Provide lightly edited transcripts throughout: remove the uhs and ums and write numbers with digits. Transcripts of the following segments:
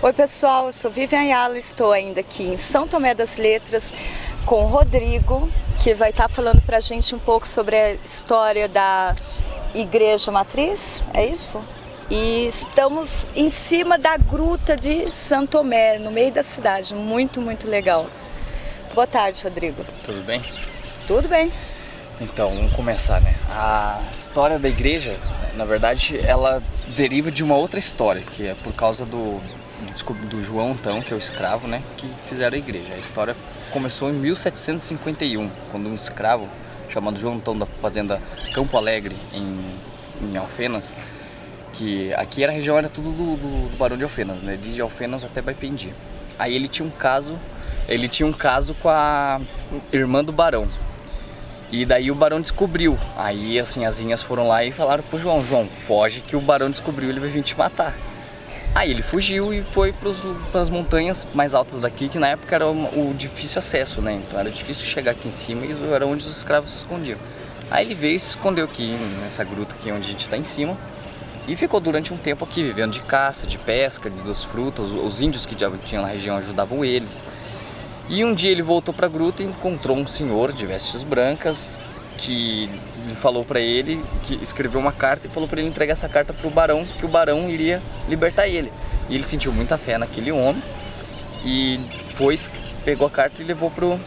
Oi pessoal, eu sou Vivian Ayala, estou ainda aqui em São Tomé das Letras com o Rodrigo, que vai estar falando para a gente um pouco sobre a história da Igreja Matriz, é isso? E estamos em cima da gruta de São Tomé, no meio da cidade, muito legal. Boa tarde, Rodrigo. Tudo bem? Tudo bem. Então, vamos começar, né? A história da igreja, na verdade, ela deriva de uma outra história, que é por causa do João Antão, que é o escravo, né, que fizeram a igreja. A história começou em 1751, quando um escravo chamado João Antão, da fazenda Campo Alegre, em Alfenas, que aqui a região era tudo do Barão de Alfenas, né, de Alfenas até Baipendi. Aí ele tinha um caso com a irmã do barão. E daí o barão descobriu. Aí assim, as inhas foram lá e falaram pro João: foge que o barão descobriu, ele vai vir te matar. Aí ele fugiu e foi para as montanhas mais altas daqui, que na época era o difícil acesso, né? Então era difícil chegar aqui em cima e era onde os escravos se escondiam. Aí ele veio e se escondeu aqui nessa gruta aqui onde a gente está em cima e ficou durante um tempo aqui vivendo de caça, de pesca, das frutas. Os índios que já tinham na região ajudavam eles. E um dia ele voltou para a gruta e encontrou um senhor de vestes brancas que falou para ele, que escreveu uma carta e falou para ele entregar essa carta para o barão, que o barão iria libertar ele. E ele sentiu muita fé naquele homem e pegou a carta e levou pro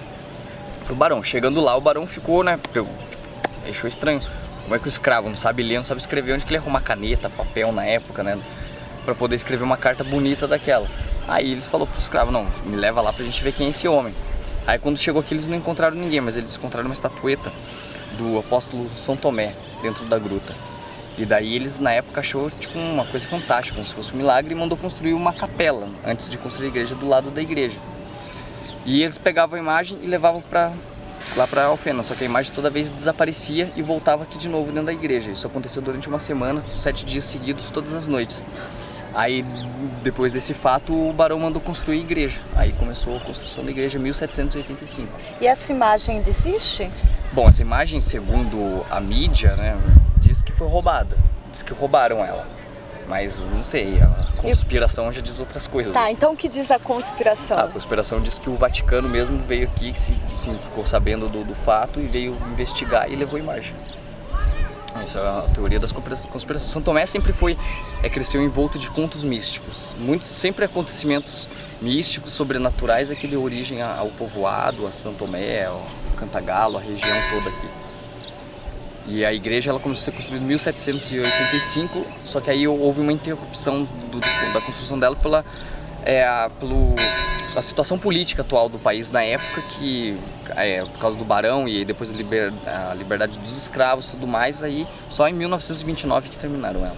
barão. Chegando lá, o barão ficou, né, achou estranho. Como é que o escravo não sabe ler, não sabe escrever? Onde que ele arruma caneta, papel na época, né, para poder escrever uma carta bonita daquela? Aí eles falaram pro escravo: não, me leva lá pra gente ver quem é esse homem. Aí quando chegou aqui eles não encontraram ninguém, mas eles encontraram uma estatueta do apóstolo São Tomé dentro da gruta. E daí eles na época achou tipo uma coisa fantástica, como se fosse um milagre, e mandou construir uma capela antes de construir a igreja do lado da igreja. E eles pegavam a imagem e levavam lá para Alfenas, só que a imagem toda vez desaparecia e voltava aqui de novo dentro da igreja. Isso aconteceu durante uma semana, 7 dias seguidos, todas as noites. Aí, depois desse fato, o barão mandou construir a igreja. Aí começou a construção da igreja em 1785. E essa imagem ainda existe? Bom, essa imagem, segundo a mídia, né, diz que foi roubada. Diz que roubaram ela. Mas não sei, a conspiração já diz outras coisas. Tá, então o que diz a conspiração? A conspiração diz que o Vaticano mesmo veio aqui, ficou sabendo do fato e veio investigar e levou a imagem. Essa é a teoria das conspirações. São Tomé sempre cresceu envolto de contos místicos. Sempre acontecimentos místicos, sobrenaturais, que deu origem ao povoado, a São Tomé, ao Cantagalo, a região toda aqui. E a igreja ela começou a ser construída em 1785, só que aí houve uma interrupção da construção dela pela situação política atual do país na época, por causa do barão e depois a liberdade dos escravos e tudo mais, aí só em 1929 que terminaram ela.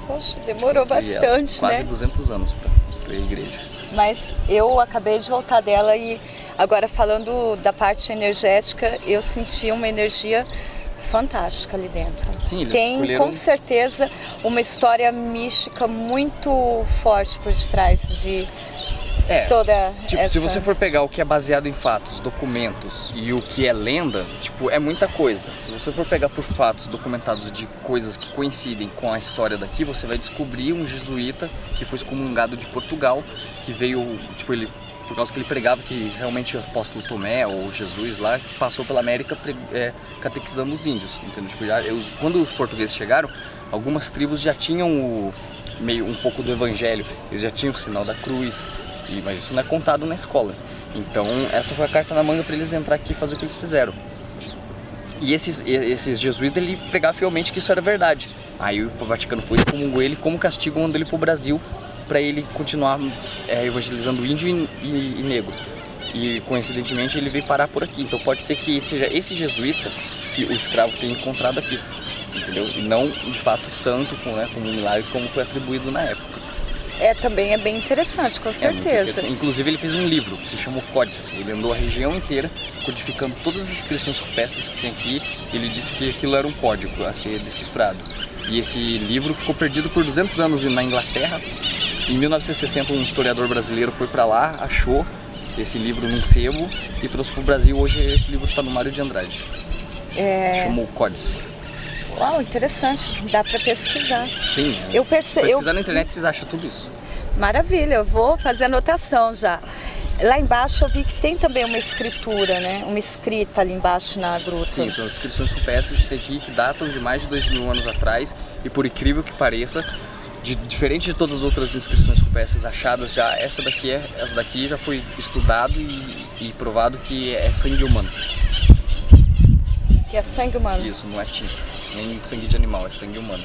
Poxa, demorou bastante, quase né? 200 anos para construir a igreja. Mas eu acabei de voltar dela e agora falando da parte energética, eu senti uma energia fantástica ali dentro. Sim, eles tem com certeza uma história mística muito forte por detrás de toda essa... Se você for pegar o que é baseado em fatos, documentos e o que é lenda, é muita coisa. Se você for pegar por fatos documentados de coisas que coincidem com a história daqui, você vai descobrir um jesuíta que foi excomungado de Portugal, que veio, por causa que ele pregava que realmente o apóstolo Tomé ou Jesus lá passou pela América catequizando os índios, entendeu? Quando os portugueses chegaram, algumas tribos já tinham um pouco do evangelho, eles já tinham o sinal da cruz, mas isso não é contado na escola. Então essa foi a carta na manga para eles entrar aqui e fazer o que eles fizeram. E esses jesuítas, ele pregava fielmente que isso era verdade. Aí o Vaticano foi e excomungou ele, como castigo, mandou ele para o Brasil para ele continuar evangelizando índio e negro. E coincidentemente ele veio parar por aqui. Então pode ser que seja esse jesuíta que o escravo tenha encontrado aqui, entendeu? E não de fato santo, como um milagre, como foi atribuído na época. Também é bem interessante, com certeza. Inclusive ele fez um livro que se chama o Códice. Ele andou a região inteira codificando todas as inscrições rupestres que tem aqui. Ele disse que aquilo era um código a ser decifrado. E esse livro ficou perdido por 200 anos na Inglaterra. Em 1960 um historiador brasileiro foi para lá, achou esse livro num sebo e trouxe para o Brasil. Hoje esse livro está no Mário de Andrade. Chamou o Códice. Uau, interessante. Dá para pesquisar. Sim. Pesquisar na internet vocês acham tudo isso. Maravilha, eu vou fazer anotação já. Lá embaixo eu vi que tem também uma escritura, né? Uma escrita ali embaixo na gruta. Sim, são as inscrições rupestres de Tequi que datam de mais de 2000 anos atrás e, por incrível que pareça, diferente de todas as outras inscrições rupestres achadas já, essa daqui já foi estudado e provado que é sangue humano. Que é sangue humano? Isso, não é tinta, nem sangue de animal, é sangue humano.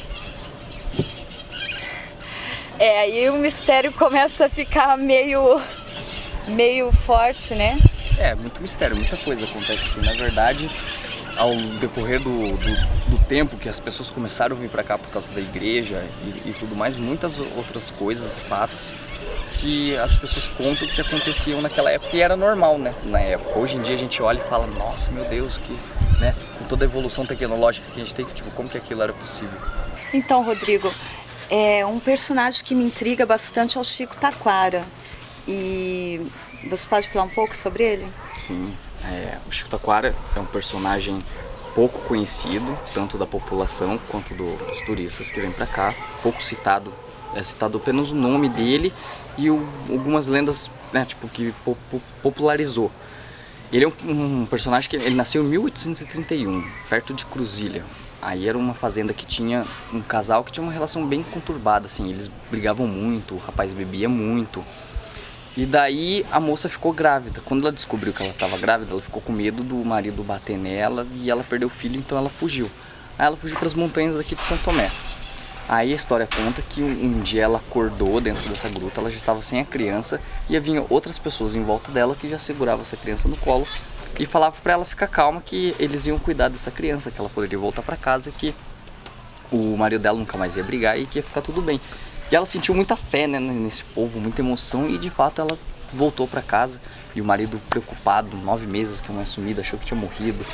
Aí o mistério começa a ficar meio forte, né? Muito mistério, muita coisa acontece aqui. Na verdade, ao decorrer do tempo que as pessoas começaram a vir para cá por causa da igreja e tudo mais, muitas outras coisas, fatos que as pessoas contam que aconteciam naquela época e era normal, né, na época. Hoje em dia a gente olha e fala, nossa, meu Deus, que, né, com toda a evolução tecnológica que a gente tem, tipo, como que aquilo era possível? Então, Rodrigo, um personagem que me intriga bastante é o Chico Taquara. E você pode falar um pouco sobre ele? Sim, o Chico Taquara é um personagem pouco conhecido, tanto da população quanto dos turistas que vêm para cá, pouco citado, é citado apenas o nome dele e algumas lendas, né, tipo, que popularizou. Ele é um personagem que ele nasceu em 1831, perto de Cruzilha. Aí era uma fazenda que tinha um casal que tinha uma relação bem conturbada, assim, eles brigavam muito, o rapaz bebia muito. E daí a moça ficou grávida. Quando ela descobriu que ela estava grávida, ela ficou com medo do marido bater nela e ela perdeu o filho, então ela fugiu. Aí ela fugiu para as montanhas daqui de São Tomé. Aí a história conta que um dia ela acordou dentro dessa gruta, ela já estava sem a criança e vinham outras pessoas em volta dela que já seguravam essa criança no colo e falavam para ela ficar calma que eles iam cuidar dessa criança, que ela poderia voltar para casa, que o marido dela nunca mais ia brigar e que ia ficar tudo bem. E ela sentiu muita fé, né, nesse povo, muita emoção e de fato ela voltou para casa e o marido preocupado, 9 meses com a mãe sumida, achou que tinha morrido.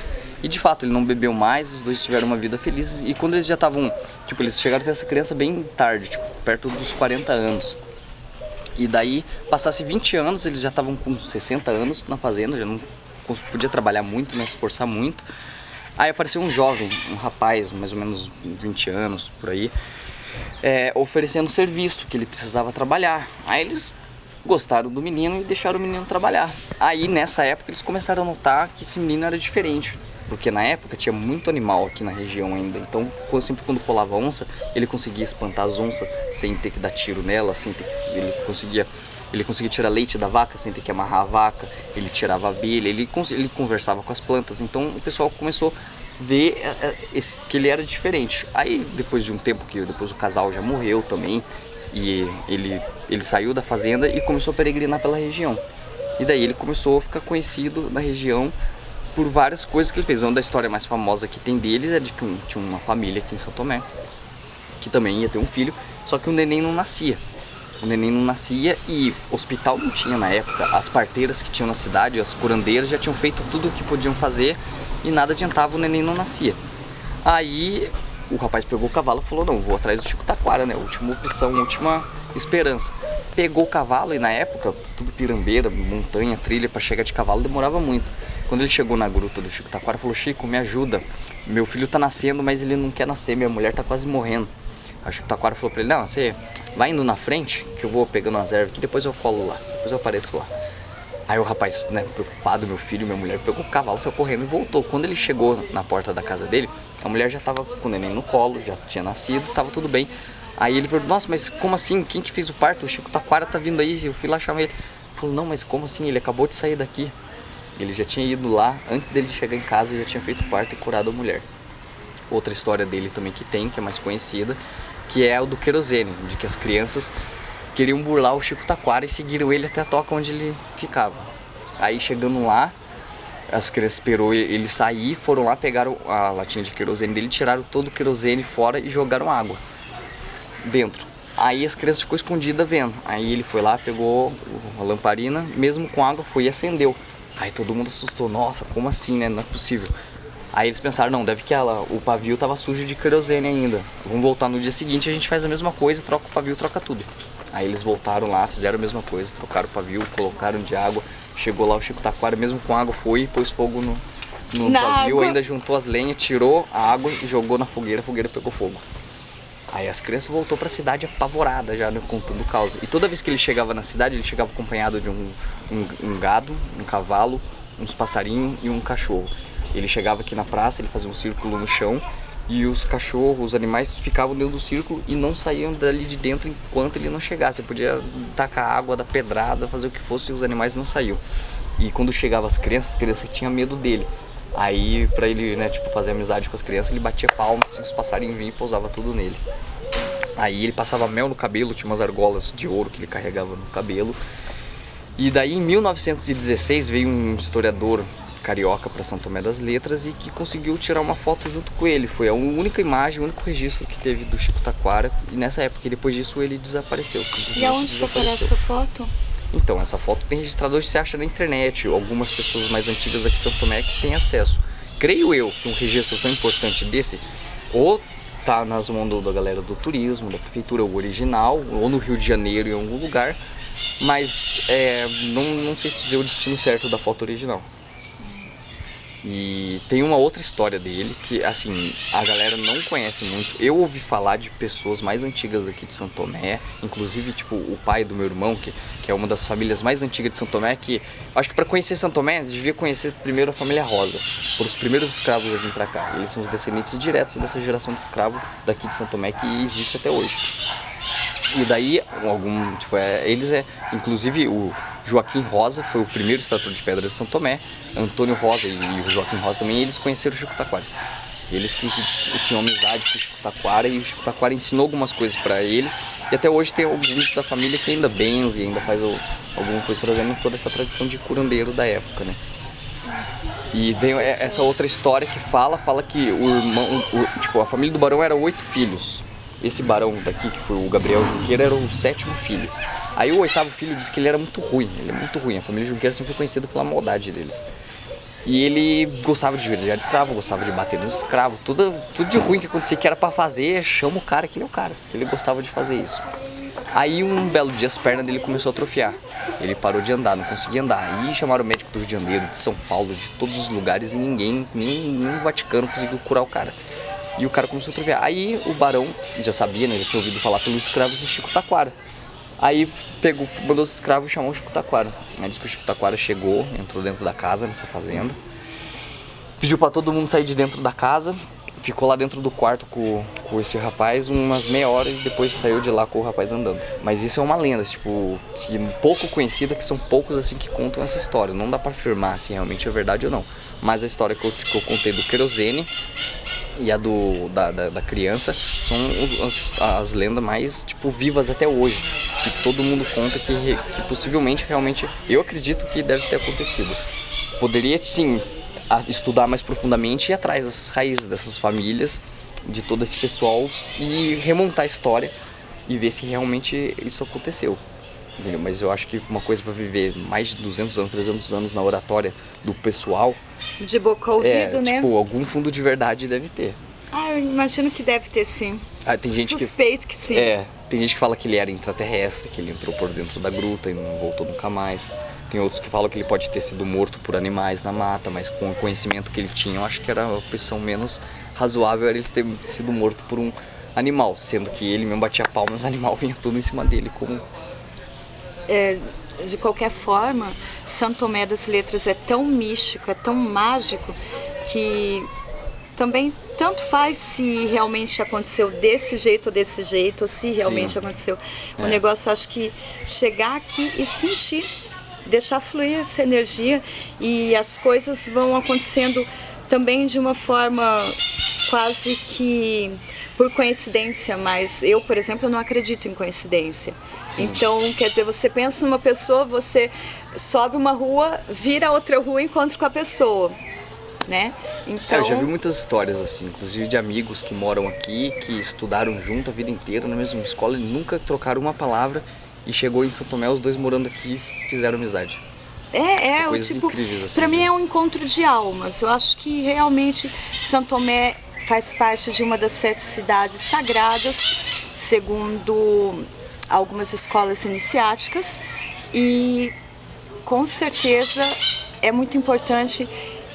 E de fato ele não bebeu mais, os dois tiveram uma vida feliz e quando eles já estavam, tipo, eles chegaram a ter essa criança bem tarde, tipo, perto dos 40 anos. E daí, passasse 20 anos, eles já estavam com 60 anos na fazenda, já não podia trabalhar muito, né, se esforçar muito. Aí apareceu um jovem, um rapaz, mais ou menos 20 anos, por aí, oferecendo serviço, que ele precisava trabalhar. Aí eles gostaram do menino e deixaram o menino trabalhar. Aí nessa época eles começaram a notar que esse menino era diferente, porque na época tinha muito animal aqui na região ainda. Então sempre quando rolava onça, ele conseguia espantar as onças sem ter que dar tiro nela, sem ter que, ele conseguia tirar leite da vaca sem ter que amarrar a vaca, ele tirava a abelha, ele conversava com as plantas. Então o pessoal começou ver que ele era diferente. Aí depois de um tempo, que depois o casal já morreu também, e ele saiu da fazenda e começou a peregrinar pela região. E daí ele começou a ficar conhecido na região por várias coisas que ele fez. Uma da história mais famosa que tem deles é de que tinha uma família aqui em São Tomé que também ia ter um filho, só que o neném não nascia. O neném não nascia e hospital não tinha na época. As parteiras que tinham na cidade, as curandeiras, já tinham feito tudo o que podiam fazer e nada adiantava, o neném não nascia. Aí o rapaz pegou o cavalo e falou, não, vou atrás do Chico Taquara, né, última opção, última esperança. Pegou o cavalo e na época, tudo pirambeira, montanha, trilha, para chegar de cavalo demorava muito. Quando ele chegou na gruta do Chico Taquara, falou, Chico, me ajuda, meu filho tá nascendo, mas ele não quer nascer, minha mulher tá quase morrendo. Aí o Chico Taquara falou pra ele, não, você vai indo na frente, que eu vou pegando as ervas aqui, depois eu colo lá, depois eu apareço lá. Aí o rapaz, né, preocupado, meu filho, minha mulher, pegou o cavalo, saiu correndo e voltou. Quando ele chegou na porta da casa dele, a mulher já tava com o neném no colo, já tinha nascido, tava tudo bem. Aí ele perguntou, nossa, mas como assim? Quem que fez o parto? O Chico Taquara tá vindo aí, eu fui lá chamar ele. Ele falou, não, mas como assim? Ele acabou de sair daqui. Ele já tinha ido lá, antes dele chegar em casa, já tinha feito o parto e curado a mulher. Outra história dele também que é mais conhecida, que é o do querosene, de que as crianças queriam burlar o Chico Taquara e seguiram ele até a toca onde ele ficava. Aí chegando lá, as crianças esperou ele sair, foram lá, pegaram a latinha de querosene dele, tiraram todo o querosene fora e jogaram água dentro. Aí as crianças ficou escondidas vendo. Aí ele foi lá, pegou a lamparina, mesmo com água, foi e acendeu. Aí todo mundo assustou, nossa, como assim, né? Não é possível. Aí eles pensaram, não, deve que o pavio tava sujo de querosene ainda. Vamos voltar no dia seguinte, a gente faz a mesma coisa, troca o pavio, troca tudo. Aí eles voltaram lá, fizeram a mesma coisa, trocaram o pavio, colocaram de água. Chegou lá o Chico Taquara, mesmo com água, foi e pôs fogo no pavio, ainda juntou as lenhas, tirou a água e jogou na fogueira, a fogueira pegou fogo. Aí as crianças voltou para a cidade apavorada já, né, contando o caos. E toda vez que ele chegava na cidade, ele chegava acompanhado de um gado, um cavalo, uns passarinhos e um cachorro. Ele chegava aqui na praça, ele fazia um círculo no chão e os cachorros, os animais ficavam dentro do círculo e não saíam dali de dentro enquanto ele não chegasse. Ele podia tacar água, dar pedrada, fazer o que fosse e os animais não saíam. E quando chegava as crianças tinham medo dele. Aí, pra ele, né, tipo, fazer amizade com as crianças, ele batia palmas, assim, os passarinhos vinham e pousava tudo nele. Aí ele passava mel no cabelo, tinha umas argolas de ouro que ele carregava no cabelo. E daí, em 1916, veio um historiador carioca para São Tomé das Letras e que conseguiu tirar uma foto junto com ele. Foi a única imagem, o único registro que teve do Chico Taquara. E nessa época, e depois disso, ele desapareceu. E aonde foi para essa foto? Então, essa foto tem registrado hoje, você acha na internet, algumas pessoas mais antigas daqui de São Tomé que têm acesso. Creio eu que um registro tão importante desse, ou tá nas mãos da galera do turismo, da prefeitura, o original, ou no Rio de Janeiro em algum lugar, mas não sei dizer o destino certo da foto original. E tem uma outra história dele que, assim, a galera não conhece muito. Eu ouvi falar de pessoas mais antigas aqui de São Tomé, inclusive, tipo, o pai do meu irmão, que é uma das famílias mais antigas de São Tomé, que acho que para conhecer São Tomé, devia conhecer primeiro a família Rosa. Foram os primeiros escravos a vir para cá. Eles são os descendentes diretos dessa geração de escravo daqui de São Tomé que existe até hoje. E daí, inclusive o Joaquim Rosa foi o primeiro extrator de pedra de São Tomé, Antônio Rosa e o Joaquim Rosa também, eles conheceram o Chico Taquara. Eles que tinham amizade com o Chico Taquara e o Chico Taquara ensinou algumas coisas para eles. E até hoje tem alguns da família que ainda benze, ainda faz alguma coisa trazendo toda essa tradição de curandeiro da época, né? E tem essa outra história que fala que o irmão, a família do barão era 8 filhos. Esse barão daqui, que foi o Gabriel Junqueira, era o 7º filho. Aí o 8º filho disse que ele era muito ruim, A família Junqueira sempre foi conhecida pela maldade deles. E ele gostava de judiar de escravo, gostava de bater nos escravos, tudo de ruim que acontecia, que era pra fazer, chama o cara, que ele é o cara, que ele gostava de fazer isso. Aí um belo dia as pernas dele começou a atrofiar, ele parou de andar, não conseguia andar. Aí chamaram o médico do Rio de Janeiro, de São Paulo, de todos os lugares e ninguém, nem o Vaticano conseguiu curar o cara. E o cara começou a atrofiar. Aí o barão já sabia, né, já tinha ouvido falar pelos escravos do Chico Taquara. Aí mandou os escravos e chamou o Chico Taquara. Aí disse que o Chico Taquara chegou, entrou dentro da casa, nessa fazenda. Pediu pra todo mundo sair de dentro da casa. Ficou lá dentro do quarto com esse rapaz umas meia hora e depois saiu de lá com o rapaz andando. Mas isso é uma lenda, tipo, que pouco conhecida, que são poucos assim que contam essa história. Não dá pra afirmar se realmente é verdade ou não. Mas a história que eu contei do querosene e a da criança são as lendas mais, tipo, vivas até hoje. Que todo mundo conta que possivelmente, realmente, eu acredito que deve ter acontecido. Poderia, sim, estudar mais profundamente e ir atrás dessas raízes, dessas famílias, de todo esse pessoal e remontar a história e ver se realmente isso aconteceu. Entendeu? Mas eu acho que uma coisa para viver mais de 200 anos, 300 anos na oratória do pessoal... De boca ao ouvido, né? Tipo, algum fundo de verdade deve ter. Ah, eu imagino que deve ter, sim. Tem gente Suspeito que sim. Tem gente que fala que ele era intraterrestre, que ele entrou por dentro da gruta e não voltou nunca mais. Tem outros que falam que ele pode ter sido morto por animais na mata, mas com o conhecimento que ele tinha, eu acho que era a opção menos razoável era ele ter sido morto por um animal, sendo que ele mesmo batia palma e os animais vinham tudo em cima dele como... De qualquer forma, São Tomé das Letras é tão místico, é tão mágico, que também tanto faz se realmente aconteceu desse jeito ou se realmente aconteceu. O negócio, acho que chegar aqui e sentir, deixar fluir essa energia, e as coisas vão acontecendo também de uma forma quase que por coincidência, mas eu, por exemplo, não acredito em coincidência. Sim. Então, quer dizer, você pensa numa pessoa, você sobe uma rua, vira a outra rua e encontra com a pessoa, né? Então... eu já vi muitas histórias assim, inclusive de amigos que moram aqui, que estudaram junto a vida inteira na mesma escola e nunca trocaram uma palavra, e chegou em São Tomé, os dois morando aqui e fizeram amizade. Coisas incríveis assim. Pra mim é um encontro de almas. Eu acho que realmente São Tomé faz parte de uma das 7 cidades sagradas, segundo algumas escolas iniciáticas, e com certeza é muito importante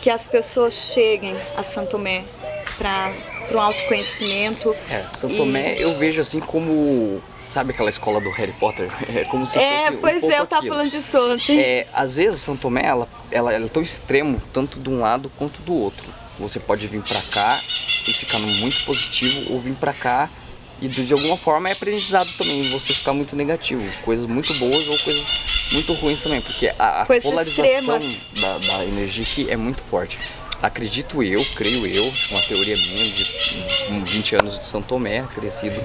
que as pessoas cheguem a São Tomé para para um autoconhecimento. São Tomé eu vejo assim como, sabe aquela escola do Harry Potter? É como se fosse um pouco eu tava aquilo. falando disso ontem. Às vezes São Tomé, ela é tão extremo, tanto de um lado quanto do outro. Você pode vir pra cá e ficar no muito positivo, ou vir pra cá e de alguma forma é aprendizado também, você ficar muito negativo. Coisas muito boas ou coisas muito ruins também, porque a polarização da energia aqui é muito forte. Acredito eu, creio eu, uma teoria minha de 20 anos de São Tomé, crescido,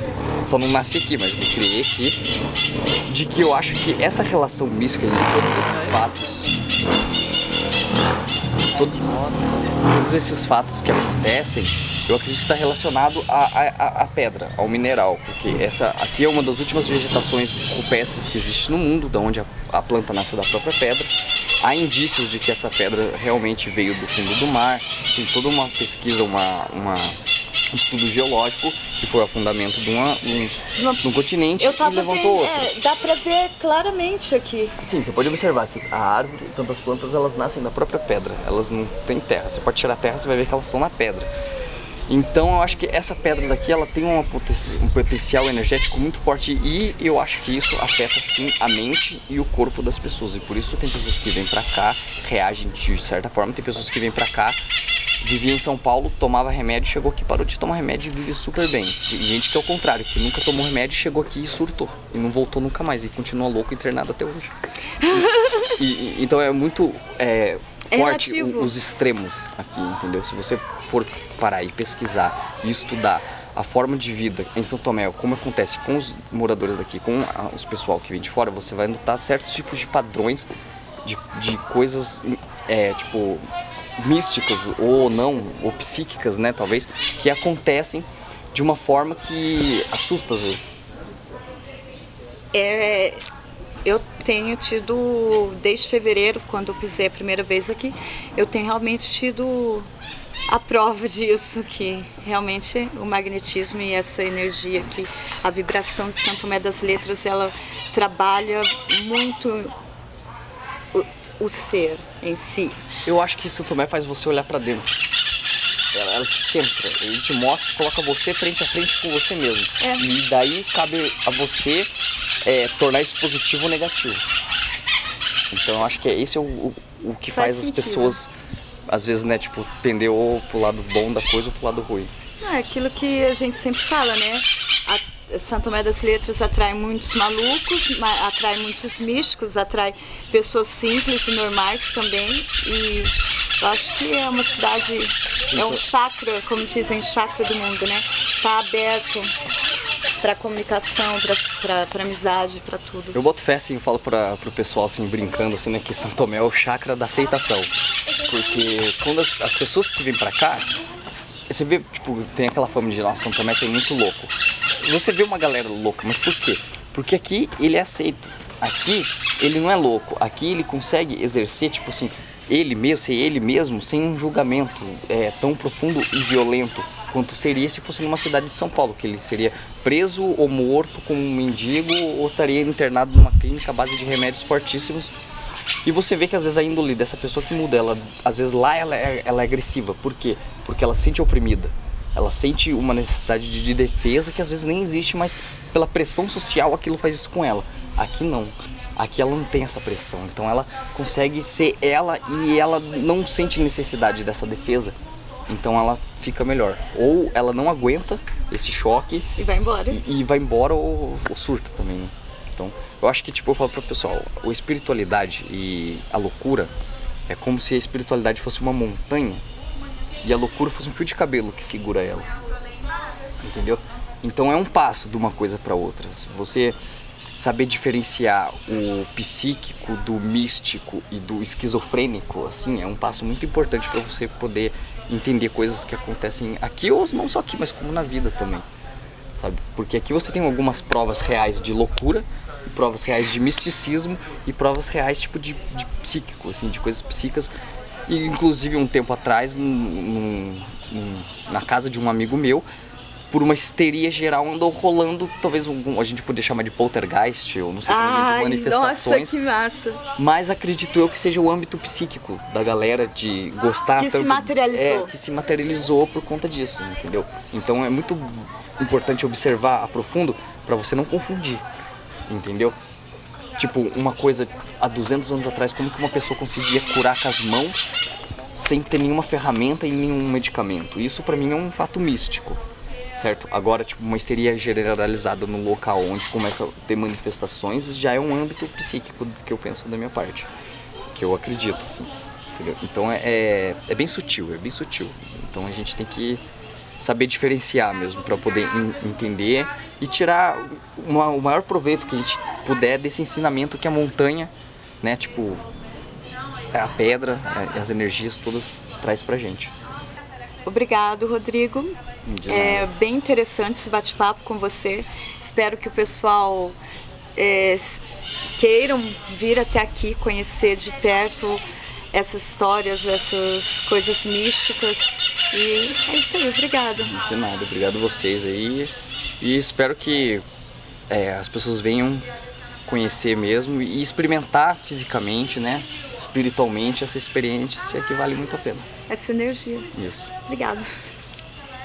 só não nasci aqui, mas me criei aqui, de que eu acho que essa relação mística de todos esses fatos que acontecem, eu acredito que está relacionado à pedra, ao mineral, porque essa aqui é uma das últimas vegetações rupestres que existe no mundo, da onde a planta nasce da própria pedra. Há indícios de que essa pedra realmente veio do fundo do mar, tem toda uma pesquisa, um estudo geológico, que foi o afundamento de um continente e levantou outro. Dá pra ver claramente aqui. Sim, você pode observar que a árvore, tanto as plantas, elas nascem da própria pedra, elas não têm terra. Você pode tirar a terra, você vai ver que elas estão na pedra. Então eu acho que essa pedra daqui, ela tem um potencial energético muito forte, e eu acho que isso afeta sim a mente e o corpo das pessoas, e por isso tem pessoas que vêm pra cá, reagem de certa forma, tem pessoas que vêm pra cá, vivia em São Paulo, tomava remédio, chegou aqui, parou de tomar remédio e vive super bem. Tem gente que é o contrário, que nunca tomou remédio, chegou aqui e surtou, e não voltou nunca mais, e continua louco, internado até hoje. Então é muito forte os extremos aqui, entendeu? Se você for parar e pesquisar e estudar a forma de vida em São Tomé, como acontece com os moradores daqui, com os pessoal que vem de fora, você vai notar certos tipos de padrões de coisas tipo místicas ou não, ou psíquicas, né, talvez, que acontecem de uma forma que assusta às vezes. Eu tenho tido, desde fevereiro, quando eu pisei a primeira vez aqui, eu tenho realmente tido a prova disso, que realmente o magnetismo e essa energia aqui, a vibração de São Tomé das Letras, ela trabalha muito o ser em si. Eu acho que São Tomé faz você olhar pra dentro. Ela te centra, ele te mostra, coloca você frente a frente com você mesmo. E daí cabe a você tornar isso positivo ou negativo. Então eu acho que esse é o que faz as pessoas, às vezes, né, tipo, tender ou pro lado bom da coisa ou pro lado ruim. É aquilo que a gente sempre fala, né? São Tomé das Letras atrai muitos malucos, atrai muitos místicos, atrai pessoas simples e normais também. E eu acho que é uma cidade, é um chakra, como dizem, chakra do mundo, né? Tá aberto para comunicação, para amizade, para tudo. Eu boto fé, assim, eu falo pro pessoal, assim, brincando, assim, né, que São Tomé é o chakra da aceitação. Porque quando as pessoas que vêm pra cá, você vê, tipo, tem aquela fama de, nossa, São Tomé tem muito louco. Você vê uma galera louca, mas por quê? Porque aqui ele é aceito. Aqui ele não é louco. Aqui ele consegue exercer, tipo assim, ser ele mesmo, sem um julgamento tão profundo e violento quanto seria se fosse numa cidade de São Paulo, que ele seria preso ou morto como um mendigo, ou estaria internado numa clínica à base de remédios fortíssimos. E você vê que às vezes a índole dessa pessoa que muda, às vezes lá ela é agressiva. Por quê? Porque ela se sente oprimida. Ela sente uma necessidade de defesa que às vezes nem existe, mas pela pressão social aquilo faz isso com ela. Aqui não. Aqui ela não tem essa pressão. Então ela consegue ser ela e ela não sente necessidade dessa defesa. Então ela fica melhor. Ou ela não aguenta esse choque e vai embora. E vai embora ou surta também, né? Então eu acho que, tipo, eu falo pro pessoal, a espiritualidade e a loucura é como se a espiritualidade fosse uma montanha e a loucura fosse um fio de cabelo que segura ela, entendeu? Então é um passo de uma coisa para outra. Você saber diferenciar o psíquico do místico e do esquizofrênico, assim, é um passo muito importante para você poder entender coisas que acontecem aqui, ou não só aqui, mas como na vida também, sabe? Porque aqui você tem algumas provas reais de loucura, provas reais de misticismo e provas reais tipo de psíquico, assim, de coisas psíquicas. E inclusive um tempo atrás, na casa de um amigo meu, por uma histeria geral, andou rolando, talvez a gente poderia chamar de poltergeist, ou não sei como, de manifestações. Nossa, que massa! Mas acredito eu que seja o âmbito psíquico da galera de gostar Que tanto, se materializou. que se materializou por conta disso, entendeu? Então é muito importante observar a profundo para você não confundir, entendeu? Tipo, uma coisa há 200 anos atrás, como que uma pessoa conseguia curar com as mãos sem ter nenhuma ferramenta e nenhum medicamento? Isso pra mim é um fato místico, certo? Agora, tipo, uma histeria generalizada no local onde começa a ter manifestações já é um âmbito psíquico que eu penso da minha parte, que eu acredito, assim, entendeu? Então é bem sutil, é bem sutil. Então a gente tem que saber diferenciar mesmo para poder entender e tirar o maior proveito que a gente puder desse ensinamento que a montanha, né, tipo, a pedra, as energias todas traz pra gente. Obrigado, Rodrigo. É bem interessante esse bate-papo com você. Espero que o pessoal queiram vir até aqui conhecer de perto essas histórias, essas coisas místicas. E é isso aí, obrigada. De nada, obrigado a vocês aí. E espero que as pessoas venham conhecer mesmo e experimentar fisicamente, né? Espiritualmente, essa experiência que vale muito a pena. Essa energia. Isso. Obrigada.